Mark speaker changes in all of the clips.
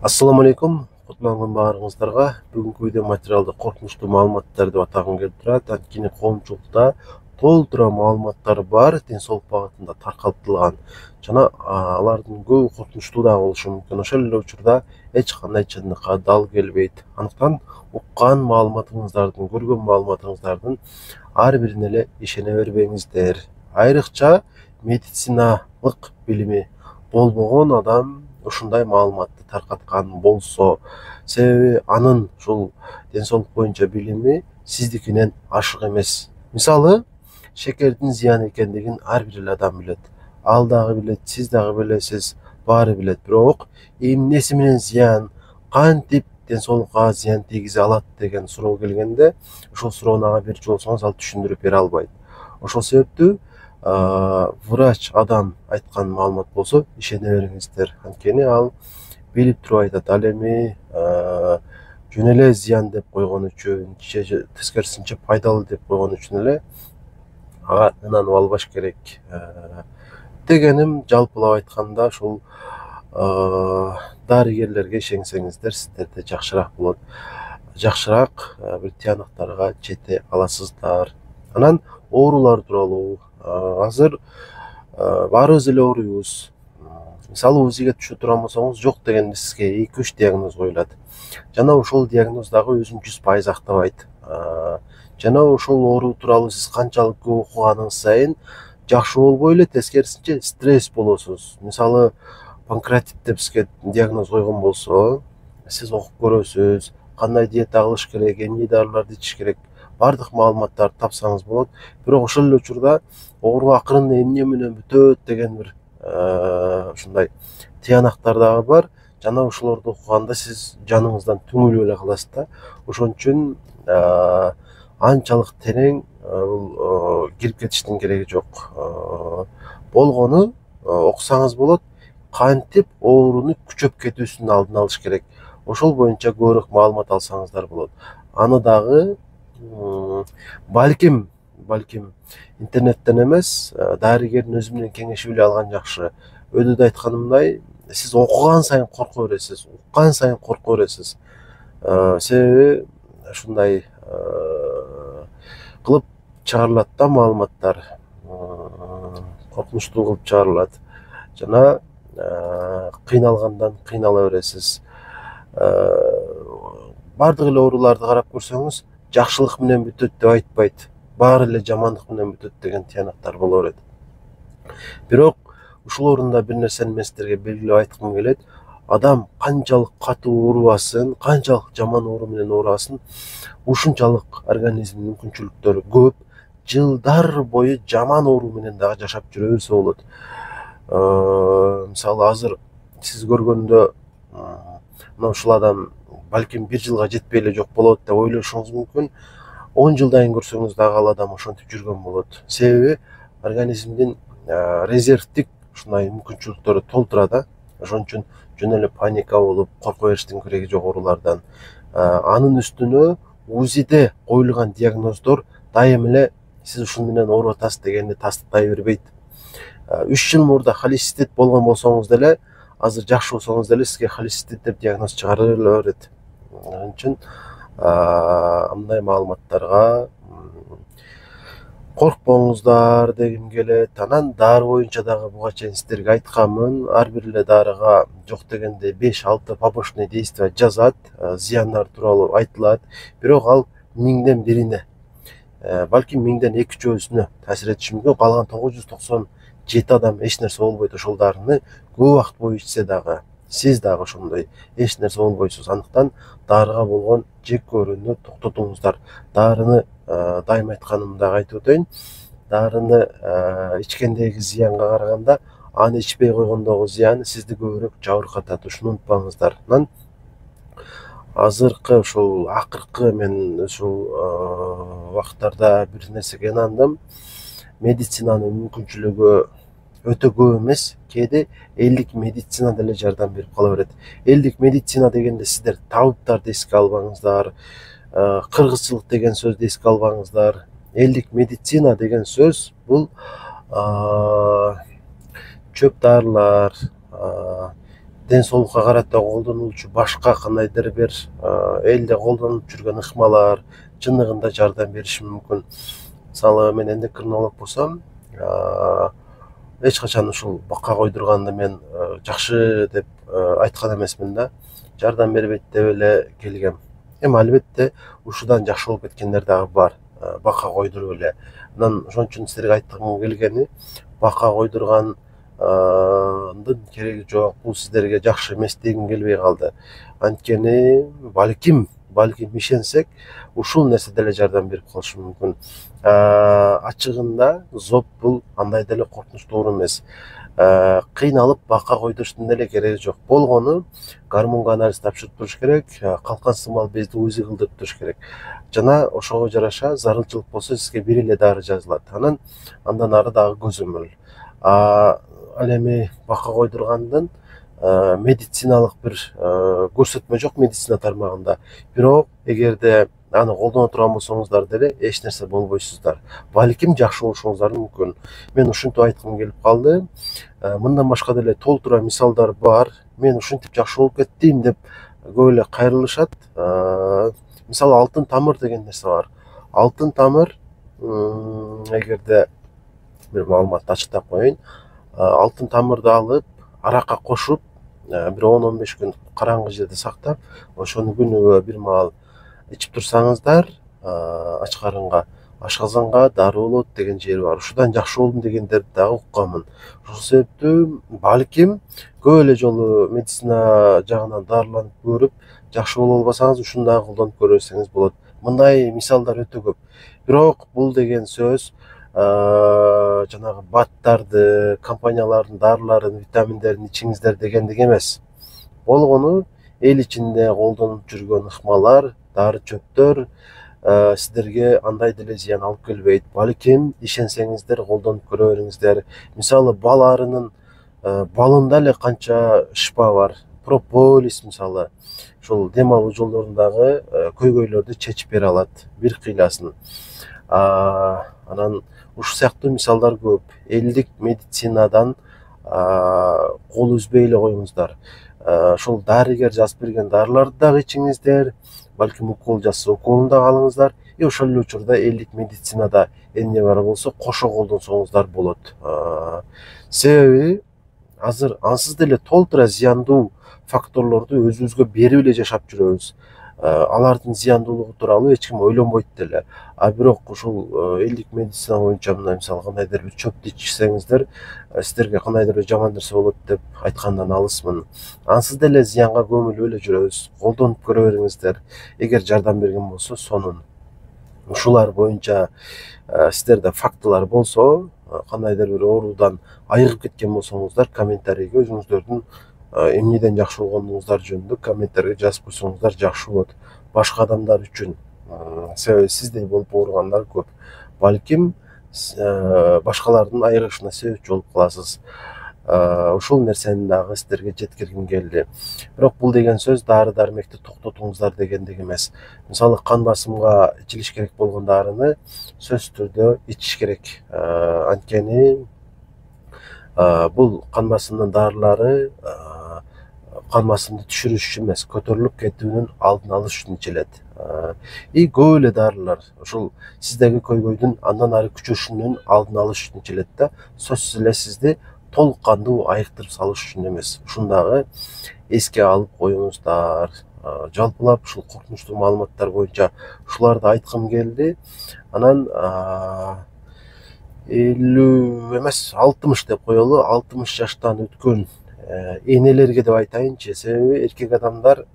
Speaker 1: Assalamu алейкум, кутланган баарыңыздарга. Бүгүнкү видео материалды коркунучтуу маалыматтар деп атагым келип турат. Анткени коомчулукта толтура маалыматтар бар, ден соолук багытында таркалтылган. Жана алардын көбү коркунучтуу да болушу мүмкүн. Ошол эле учурда эч кандай чындыкка дал келбейт. Андыктан уккан маалыматыңыздардын, көргөн маалыматыңыздардын ар бирине эле ишене бербеңиздер. Айрыкча медициналык билими болбогон адам ушундай маалыматты таркаткан болсо, себеби анын ушул ден соолук боюнча билими сиздикинен ашык эмес. Мисалы, шекердин зыян экендигин ар бир эле адам билет. Ал дагы билет, сиз дагы билесиз, баары билет. Бирок эмнеси менен зыян, кантип ден соолукка зыян тийгизе алат деген суроо келгенде, ошол суроону ага берчү болсоңуз, ал түшүндүрүп бере албайт. Ошол себептүү врач адам айткан маалымат болсо ишене бериңиздер. Анткени ал билип туруп айтат. Ал эми жөн эле зыян деп койгон үчүн, же тескерисинче пайдалуу деп койгон үчүн эле ага ынанып албаш керек. Дегеним, жалпылап айтканда, ушул дарыгерлерге ишенсеңиздер сиздерде жакшыраак болот. Жакшыраак бир тыянактарга жете аласыздар. Анан оорулар тууралуу. Азыр баарыбыз эле ооруйбуз. Мисалы, УЗИге түшө турган болсоңуз, жок дегенде сизге 2-3 диагноз коюлат. Жана ошол диагноз дагы өзүн 100% актабайт. Жана ошол оору тууралуу сиз канчалык көп окуганыңыз сайын жакшы болбой эле, тескерисинче стресс болосуз. Мисалы, панкреатит деп сизге диагноз койгон болсо, сиз окуп көрөсүз, кандай диета кылыш керек, эмне дарыларды ичиш керек, бардык маалыматтарды тапсаңыз болот. Бирок ошол эле учурда оору акырында эмне менен бүтөт деген бир ушундай тыянактар дагы бар. Жана ошолорду окуганда сиз жаныңыздан түңүлүп эле каласыз да. Ошон үчүн анчалык терең бул кирип кетиштин кереги жок. Болгону окусаңыз болот, кантип ооруну күчөп кетүүсүнүн алдын алыш керек. Ошол боюнча көбүрөөк маалымат алсаңыздар болот. Аны дагы балким интернеттен эмес, дарыгердин өзү менен кеңешип эле алган жакшы. Өйдө айтканымдай, сиз окуган сайын корко бересиз, уккан сайын корко бересиз. Себеби ушундай кылып чыгарылат да маалыматтар. Коркунучтуу кылып чыгарылат. Жана кыйналгандан кыйнала бересиз. Бардык эле ооруларды карап көрсөңүз, жакшылык менен бүтөт деп айтпайт. Баары эле жамандык менен бүтөт деген тыянактар боло берет. Бирок ушул орунда бир нерсени мен сиздерге белгилеп айткым келет. Адам канчалык катуу оорубасын, канчалык жаман оору менен оорубасын, ушунчалык организмдин мүмкүнчүлүктөрү көп. Жылдар бою жаман оору менен дагы жашап жүрө берсе болот. Мисалы, азыр сиз көргөндө мына ушул адам балким 1 жылга жетпей эле жок болот деп ойлошуңуз мүмкүн. 10 жылдан кийин көрсөңүз дагы ал адам ошентип жүргөн болот. Себеби организмдин резервдик ушундай мүмкүнчүлүктөрү толтура да. Ошон үчүн жөн эле паника болуп, корко бериштин кереги жок оорулардан. Анын үстүнө УЗИде коюлган диагноздор дайым эле сиз ушун менен ооруп атасыз дегенди тастыктай бербейт. 3 жыл мурда холецистит болгон болсоңуз деле, азыр жакшы болсоңуз деле сизге холецистит деп диагноз чыгарып эле берет. Ошон үчүн андай маалыматтарга коркпоңуздар дегим келет. Анан дары боюнча дагы буга чейин сиздерге айтканмын. Ар бир эле дарыга жок дегенде 5-6 побочный действие жазат, зыяндар тууралуу айтылат. Бирок ал 1000ден бирине, балким 1000ден 2-3-өсүнө таасир этиши мүмкүн. Калган 997 адам эч нерсе болбойт ошол дарыны көп убакыт бою ичсе дагы. Сиз дагы ошондой эч нерсе болбойсуз. Андыктан дарыга болгон жек көрүүнү токтотуңуздар. Дарыны дайым айтканымды айтып өтөйүн. Дарыны ичкендеги зыянга караганда, аны ичпей койгондогу зыяны сизди көбүрөөк жабыркатат. Ушуну унутпаңыздар. Анан азыркы ушул акыркы мен ушул убакыттарда бир нерсеге ынандым. Медицинанын мүмкүнчүлүгү өтө көп эмес. Кээде элдик медицина деле жардам берип кала берет. Элдик медицина дегенде сиздер табыптарды эске албаңыздар, кыргызчылык деген сөздү эске албаңыздар. Элдик медицина деген сөз бул чөп дарылар, ден соолукка карата колдонулчу башка кандайдыр бир элде колдонуп жүргөн ыкмалар чындыгында жардам бериши мүмкүн. Мисалы мен эндокринолог болсом, эч качан ушул бакка койдурганды мен жакшы деп айткан эмесмин да. Жардам бербейт деп эле келгем. Эми албетте ушудан жакшы болуп кеткендер дагы бар. Бакка койдуруп эле. Анан ошон үчүн силерге айткым келгени, бакка койдургандын кереги жок. Бул сиздерге жакшы эмес дегим келбей калды. Анткени балким ишенсек, ушул нерсе деле жардам берип калышы мүмкүн. Ачыгында зоп бул андай деле коркунучтуу оору эмес. Кыйналып бакка койдуруштун деле кереги жок. Болгону гормонго анализ тапшырып туруш керек, калкан сымал безди УЗИ кылдырып туруш керек. Жана ошого жараша зарылчылык болсо сизге бир эле дары жазылат. Андан ары дагы көзөмөл. Ал эми бакка койдургандын медициналык бир көрсөтмө жок медицина тармагында. Бирок эгерде аны колдоно турган болсоңуздар деле эч нерсе болбойсуздар. Балким жакшы болушуңуздар мүмкүн. Мен ушинтип айткым келип калды. Мындан башка деле толтура мисалдар бар. Мен ушинтип жакшы болуп кеттим деп көп эле кайрылышат. Мисалы алтын тамыр деген нерсе бар. Алтын тамыр, эгерде бир маалыматты ачыктап коеюн, алтын тамырды алып аракка кошуп бир 10-15 күн караңгы жерде сактап, ошону күнүгө бир маал ичип турсаңыздар, ач карынга ашказанга дары болот деген жери бар. Ушудан жакшы болдум дегендерди дагы укканмын. Ошол себептүү балким көп эле жолу медицина жагынан дарыланып көрүп жакшы боло албасаңыз, ушуну дагы колдонуп көрсөңүз болот. Мындай мисалдар өтө көп. Бирок бул деген сөз жанагы баттарды, компаниялардын дарыларын, витаминдерин ичиңиздер дегендик эмес. Болгону эл ичинде колдонуп жүргөн ыкмалар, дары чөптөр сиздерге андай деле зыян алып келбейт. Балким ишенсеңиздер колдонуп көрө бериңиздер. Мисалы бал арынын балында эле канча шпа бар. Прополис мисалы, ушул дем алуу жолдорундагы көйгөйлөрдү чечип бере алат, бир кыйласын. Анан ушул сыяктуу мисалдар көп. Элдик медицинадан кол үзбөй эле коюңуздар. Ошол дарыгер жазып берген дарыларды дагы ичиңиздер, балким укол жазса уколун дагы алыңыздар. Ошол эле учурда элдик медицинада эмне бар болсо кошо колдонсоңуздар болот. Себеби азыр ансыз деле толтура зыяндуу факторлорду өзүбүзгө берип эле жашап жүрөбүз. Алардын зыяндуулугу тууралуу эч ким ойлонбойт деле. Бирок ушул элдик медицина боюнча мына мисалы кандайдыр бир чөптү ичсеңиздер, сиздерге кандайдыр бир жаман нерсе болот деп айткандан алысмын. Ансыз деле зыянга көмүлүп эле жүрөбүз. Колдонуп көрө бериңиздер. Эгер жардам берген болсо, сонун. Ушулар боюнча сиздерде фактылар болсо, кандайдыр бир оорудан айыгып кеткен болсоңуздар, комментарийге өзүңүздөрдүн эмнеден жакшы болгондугуңуздар жөнүндө комментарийге жазып койсоңуздар жакшы болот. Башка адамдар үчүн. Себеби сиздей болуп ооругандар көп. Балким башкалардын айыгышына себепчи болуп каласыз. Ушул нерсени дагы сиздерге жеткиргим келди. Бирок бул деген сөз дары дармекти токтотуңуздар дегендик эмес. Мисалы кан басымга ичилиш керек болгон дарыны сөзсүз түрдө ичиш керек. Анткени бул кан басымдын дарылары кан басымды түшүрүш үчүн эмес, көтөрүлүп кетүүнүн алдын алыш үчүн ичилет. Көп эле дарылар ушул сиздеги көйгөйдүн андан ары күчөшүнүн алдын алыш үчүн ичилет да, сөзсүз эле сизди толук кандуу айыктырып салыш үчүн эмес. Ушуну дагы эске алып коюңуздар. Жалпылап ушул коркунучтуу маалыматтар боюнча ушуларды айткым келди. Анан 50 эмес 60 деп коелу, 60 жаштан өткөн энелерге деп айтайынчы. Себеби эркек адамдар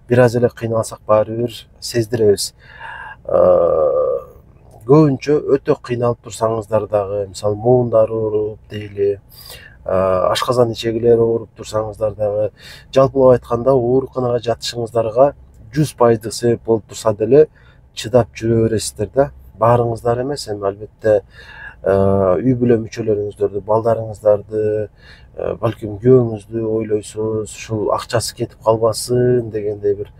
Speaker 1: бир аз эле кыйналсак баары бир сездиребиз. Көбүнчө өтө кыйналып турсаңыздар дагы, мисалы муундар ооруп дейли, ашказан ичегилер ооруп турсаңыздар дагы, жалпылап айтканда ооруканага жатышыңыздарга 100% себеп болуп турса деле чыдап жүрө бересиздер да. Баарыңыздар эмес, эми албетте үй бүлө мүчөлөрүңүздөрдү, балдарыңыздарды, балким күйөөңүздү ойлойсуз, ушул акчасы кетип калбасын дегендей бир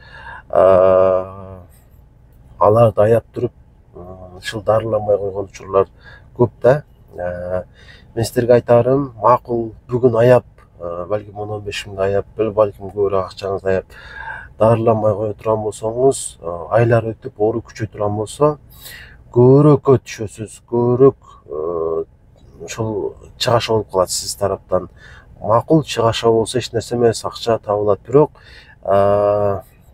Speaker 1: аларды аяп туруп ушул дарыланбай койгон учурлар көп да. Мен сиздерге айтарым, макул бүгүн аяп балким 10-15 миңди аяп, балким көбүрөөк акчаңызды аяп дарыланбай кое турган болсоңуз, айлар өтүп оору күчөй турган болсо, көбүрөөккө түшөсүз, көбүрөөк ушул чыгаша болуп калат сиз тараптан. Макул чыгаша болсо эч нерсе эмес, акча табылат, бирок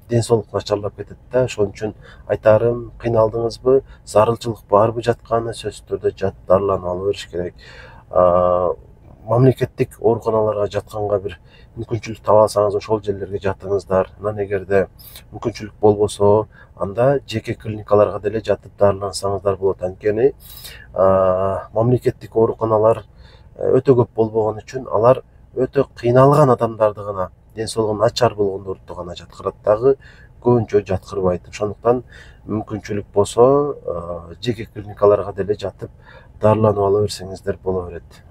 Speaker 1: ден соолук начарлап кетет да. Ошон үчүн айтарым, кыйналдыңызбы, зарылчылык барбы жатканы, сөзсүз түрдө дарыланып ала бериш керек. Мамлекеттик ооруканаларга жатканга бир мүмкүнчүлүк таба алсаңыз, ошол жерлерге жатыңыздар. Анан эгерде мүмкүнчүлүк болбосо, анда жеке клиникаларга деле жатып дарылансаңыздар болот. Анткени мамлекеттик ооруканалар өтө көп болбогон үчүн алар өтө кыйналган адамдарды гана, ден соолугу начар болгондорду гана жаткырат дагы, көбүнчө жаткырбайт. Ошондуктан мүмкүнчүлүк болсо жеке клиникаларга деле жатып дарыланып ала берсеңиздер боло берет.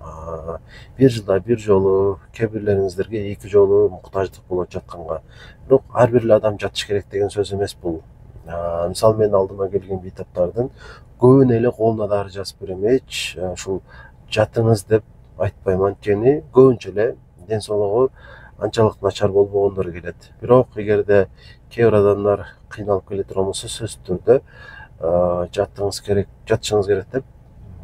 Speaker 1: Бир жылда бир жолу, кээ бирлериңиздерге 2 жолу муктаждык болот жатканга. Бирок ар бир эле адам жатыш керек деген сөз эмес бул. Мисалы менин алдыма келген бейтаптардын көбүнө эле колуна дары жазып берем. Эч ушул жатыңыз деп айтпайм, анткени көбүнчө эле ден соолугу анчалык начар болбогондор келет. Бирок эгерде кээ бир адамдар кыйналып келе турган болсо, сөзсүз түрдө жатышыңыз керек деп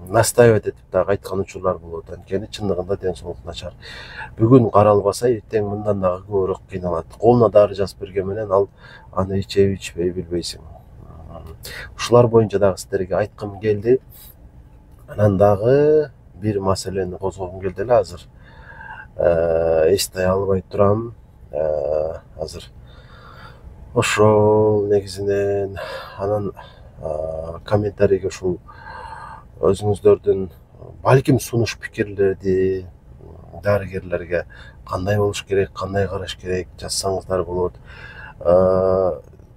Speaker 1: настаивать этип дагы айткан учурлар болот. Анткени чындыгында ден соолук начар. Бүгүн каралбаса, эртең мындан дагы көбүрөөк кыйналат. Колуна дары жазып берген менен ал аны ичеби ичпей билбейсиң. Ушулар боюнча дагы сиздерге айткым келди. Анан дагы бир маселени козгогум келди эле азыр. Эстей албай турам. Азыр ошол негизинен анан комментарийге ушул өзүңүздөрдүн балким сунуш пикирлерди дарыгерлерге кандай болуш керек, кандай караш керек жазсаңыздар болот.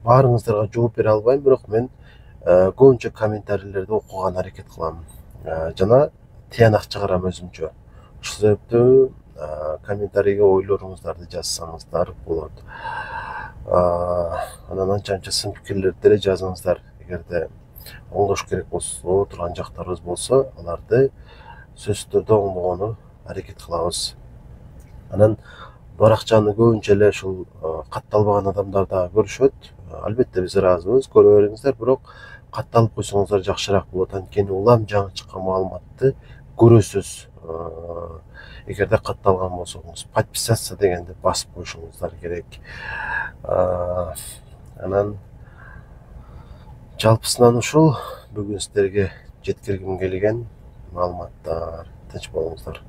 Speaker 1: Баарыңыздарга жооп бере албайм, бирок мен көбүнчө комментарийлерди окуган аракет кылам жана тыянак чыгарам өзүмчө. Ушул себептүү комментарийге ойлоруңуздарды жазсаңыздар болот. Анан анча сын пикирлерди деле жазыңыздар. Эгерде оңдош керек болсо, турган жактарыбыз болсо, аларды сөзсүз түрдө оңдогону аракет кылабыз. Анан баракчаны көбүнчө эле ушул катталбаган адамдар да көрүшөт. Албетте биз ыраазыбыз, көрө бериңиздер, бирок катталып койсоңуздар жакшыраак болот. Анткени улам жаңы чыккан маалыматты көрөсүз. Эгерде катталган болсоңуз, подписаться дегенди басып коюшуңуздар керек. Анан жалпысынан ушул бүгүн сиздерге жеткиргим келген маалыматтар. Тынч болуңуздар.